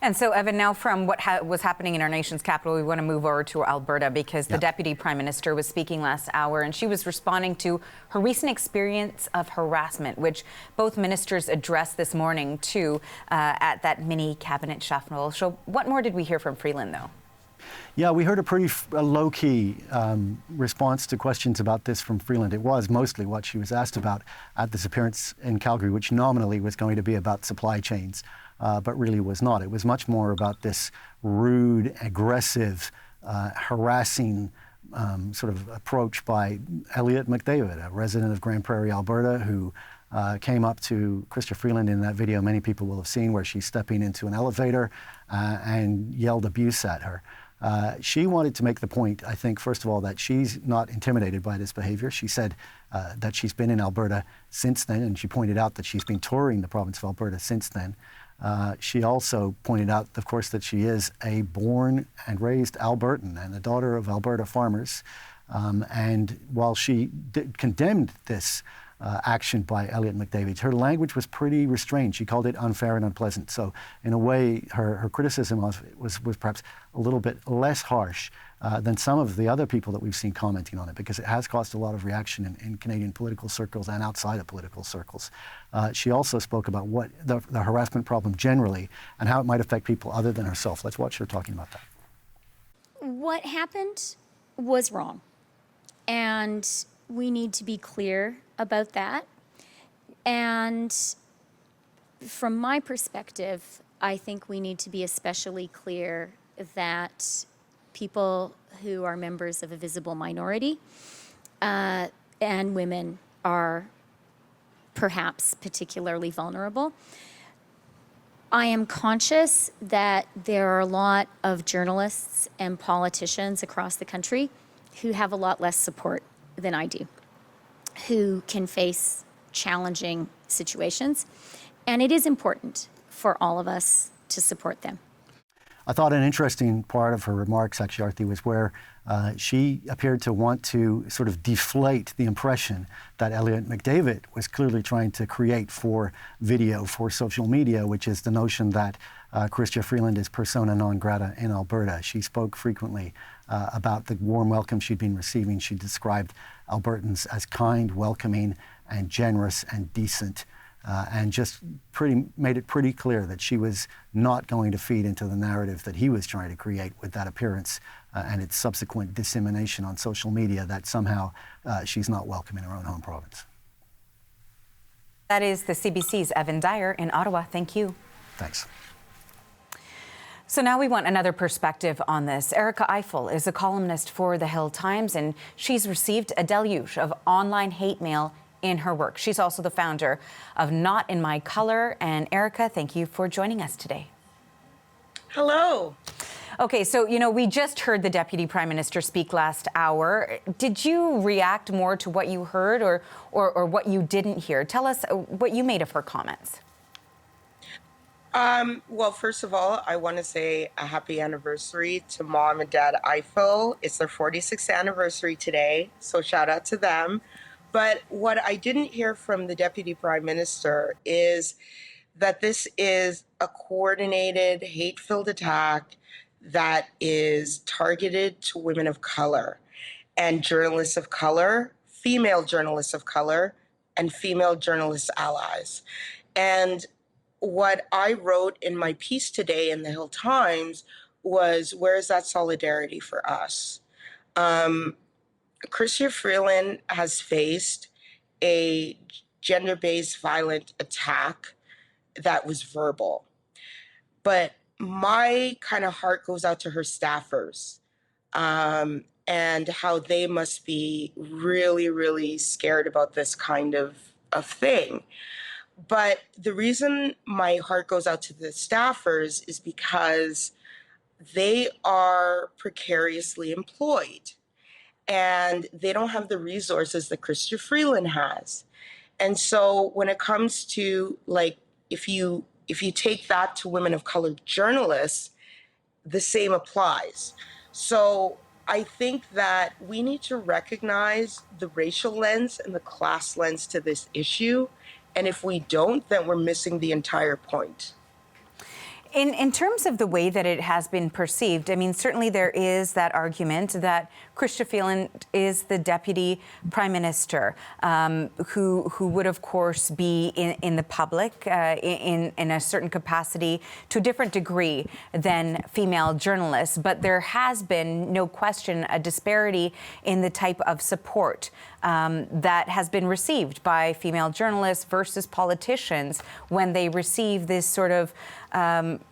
And so, Evan, now from what was happening in our nation's capital, we want to move over to Alberta because the Deputy Prime Minister was speaking last hour and she was responding to her recent experience of harassment, which both ministers addressed this morning too at that mini cabinet shuffle. So what more did we hear from Freeland, though? Yeah, we heard a pretty low-key response to questions about this from Freeland. It was mostly what she was asked about at this appearance in Calgary, which nominally was going to be about supply chains, but really was not. It was much more about this rude, aggressive, harassing sort of approach by Elliot McDavid, a resident of Grande Prairie, Alberta, who came up to Chrystia Freeland in that video many people will have seen, where she's stepping into an elevator and yelled abuse at her. She wanted to make the point, I think, first of all, that she's not intimidated by this behavior. She said that she's been in Alberta since then, and she pointed out that she's been touring the province of Alberta since then. She also pointed out, of course, that she is a born and raised Albertan and the daughter of Alberta farmers. And while she condemned this action by Elliot McDavid, her language was pretty restrained. She called it unfair and unpleasant. So in a way, her criticism of it was perhaps a little bit less harsh than some of the other people that we've seen commenting on it, because it has caused a lot of reaction in Canadian political circles and outside of political circles. She also spoke about what the harassment problem generally and how it might affect people other than herself. Let's watch her talking about that. What happened was wrong, and we need to be clear about that. And from my perspective, I think we need to be especially clear that people who are members of a visible minority and women are perhaps particularly vulnerable. I am conscious that there are a lot of journalists and politicians across the country who have a lot less support than I do, who can face challenging situations. And it is important for all of us to support them. I thought an interesting part of her remarks, actually, Arthi, was where she appeared to want to sort of deflate the impression that Elliot McDavid was clearly trying to create for video, for social media, which is the notion that Chrystia Freeland is persona non grata in Alberta. She spoke frequently about the warm welcome she'd been receiving. She described Albertans as kind, welcoming, and generous and decent. And just made it pretty clear that she was not going to feed into the narrative that he was trying to create with that appearance and its subsequent dissemination on social media, that somehow she's not welcome in her own home province. That is the CBC's Evan Dyer in Ottawa. Thank you. Thanks. So now we want another perspective on this. Erica Eiffel is a columnist for The Hill Times, and she's received a deluge of online hate mail in her work. She's also the founder of Not in My Color. And Erica, thank you for joining us today. Hello. Okay, so, we just heard the Deputy Prime Minister speak last hour. Did you react more to what you heard or what you didn't hear? Tell us what you made of her comments. Well, first of all, I want to say a happy anniversary to Mom and Dad Eiffel. It's their 46th anniversary today, so shout out to them. But what I didn't hear from the Deputy Prime Minister is that this is a coordinated, hate-filled attack that is targeted to women of color and journalists of color, female journalists of color, and female journalist allies. And what I wrote in my piece today in the Hill Times was, where is that solidarity for us? Chrystia Freeland has faced a gender-based violent attack that was verbal. But my kind of heart goes out to her staffers and how they must be really, really scared about this kind of thing. But the reason my heart goes out to the staffers is because they are precariously employed. And they don't have the resources that Chrystia Freeland has. And so when it comes to, like, if you take that to women of color journalists, the same applies. So I think that we need to recognize the racial lens and the class lens to this issue. And if we don't, then we're missing the entire point. In terms of the way that it has been perceived, I mean, certainly there is that argument that Chrystia Freeland is the Deputy Prime Minister, who would, of course, be in the public in a certain capacity to a different degree than female journalists. But there has been, no question, a disparity in the type of support that has been received by female journalists versus politicians when they receive this sort of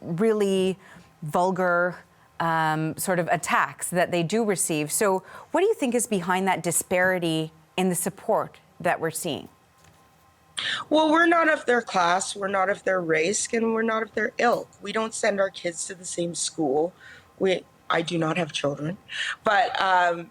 really vulgar sort of attacks that they do receive. So what do you think is behind that disparity in the support that we're seeing? Well, we're not of their class, we're not of their race, and we're not of their ilk. We don't send our kids to the same school. I do not have children, but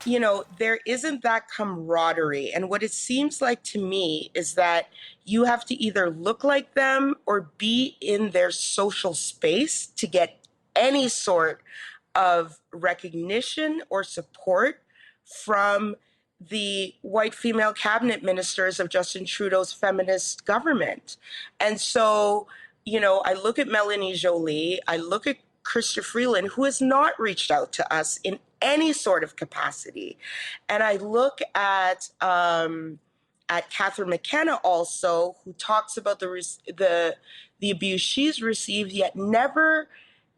you know, there isn't that camaraderie. And what it seems like to me is that you have to either look like them or be in their social space to get any sort of recognition or support from the white female cabinet ministers of Justin Trudeau's feminist government. And so, you know, I look at Melanie Joly, I look at Chrystia Freeland, who has not reached out to us in any sort of capacity. And I look at Catherine McKenna also, who talks about the abuse she's received, yet never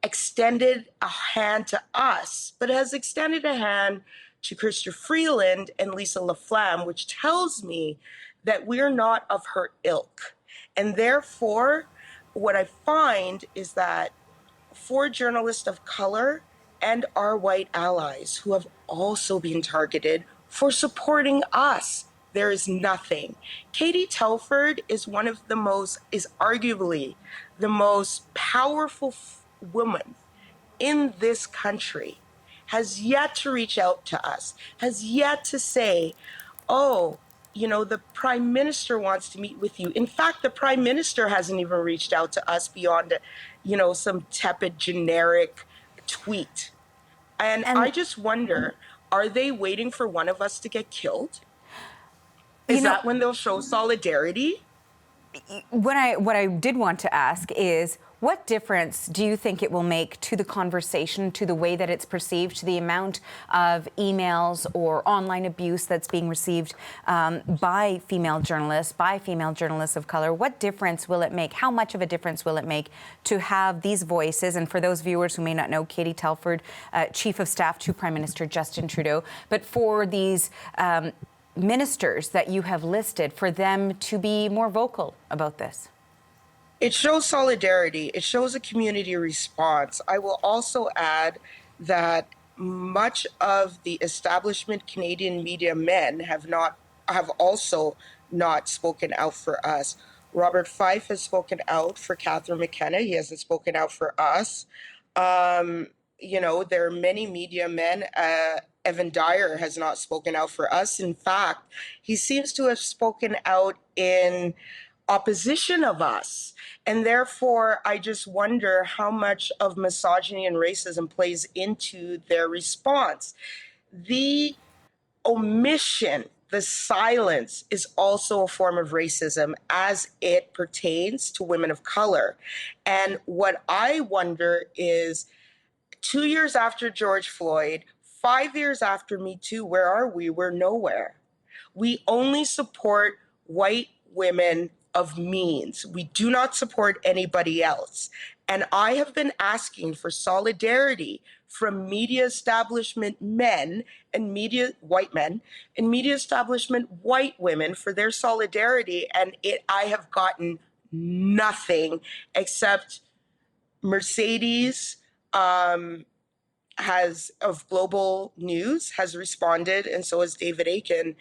extended a hand to us, but has extended a hand to Chrystia Freeland and Lisa LaFlamme, which tells me that we're not of her ilk. And therefore, what I find is that for journalists of color and our white allies who have also been targeted for supporting us, there is nothing. Katie Telford is is arguably the most powerful woman in this country, has yet to reach out to us, has yet to say, oh, you know, the Prime Minister wants to meet with you. In fact, the Prime Minister hasn't even reached out to us beyond, you know, some tepid, generic tweet. And I just wonder, are they waiting for one of us to get killed? Is that when they'll show solidarity? What I did want to ask is, what difference do you think it will make to the conversation, to the way that it's perceived, to the amount of emails or online abuse that's being received by female journalists of color? What difference will it make? How much of a difference will it make to have these voices? And for those viewers who may not know, Katie Telford, Chief of Staff to Prime Minister Justin Trudeau, but for these ministers that you have listed, for them to be more vocal about this? It shows solidarity. It shows a community response. I will also add that much of the establishment Canadian media men have also not spoken out for us. Robert Fife has spoken out for Catherine McKenna. He hasn't spoken out for us. You know, there are many media men. Evan Dyer has not spoken out for us. In fact, he seems to have spoken out in opposition of us. And therefore, I just wonder how much of misogyny and racism plays into their response. The omission, the silence, is also a form of racism as it pertains to women of color. And what I wonder is, 2 years after George Floyd, 5 years after Me Too, where are we? We're nowhere. We only support white women of means. We do not support anybody else. And I have been asking for solidarity from media establishment men and white men and media establishment white women for their solidarity. And I have gotten nothing except Mercedes of Global News has responded, and so has David Aiken,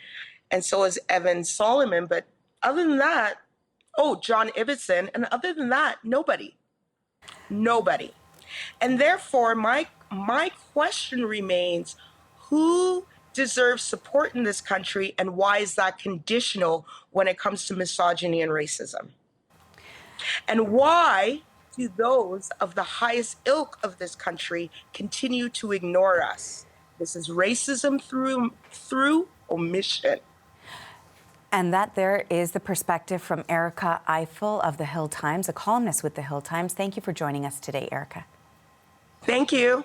and so has Evan Solomon. But other than that, John Ibbotson, and other than that, nobody. And therefore, my question remains, who deserves support in this country, and why is that conditional when it comes to misogyny and racism? And why do those of the highest ilk of this country continue to ignore us? This is racism through omission. And that there is the perspective from Erica Eiffel of the Hill Times, a columnist with the Hill Times. Thank you for joining us today, Erica. Thank you.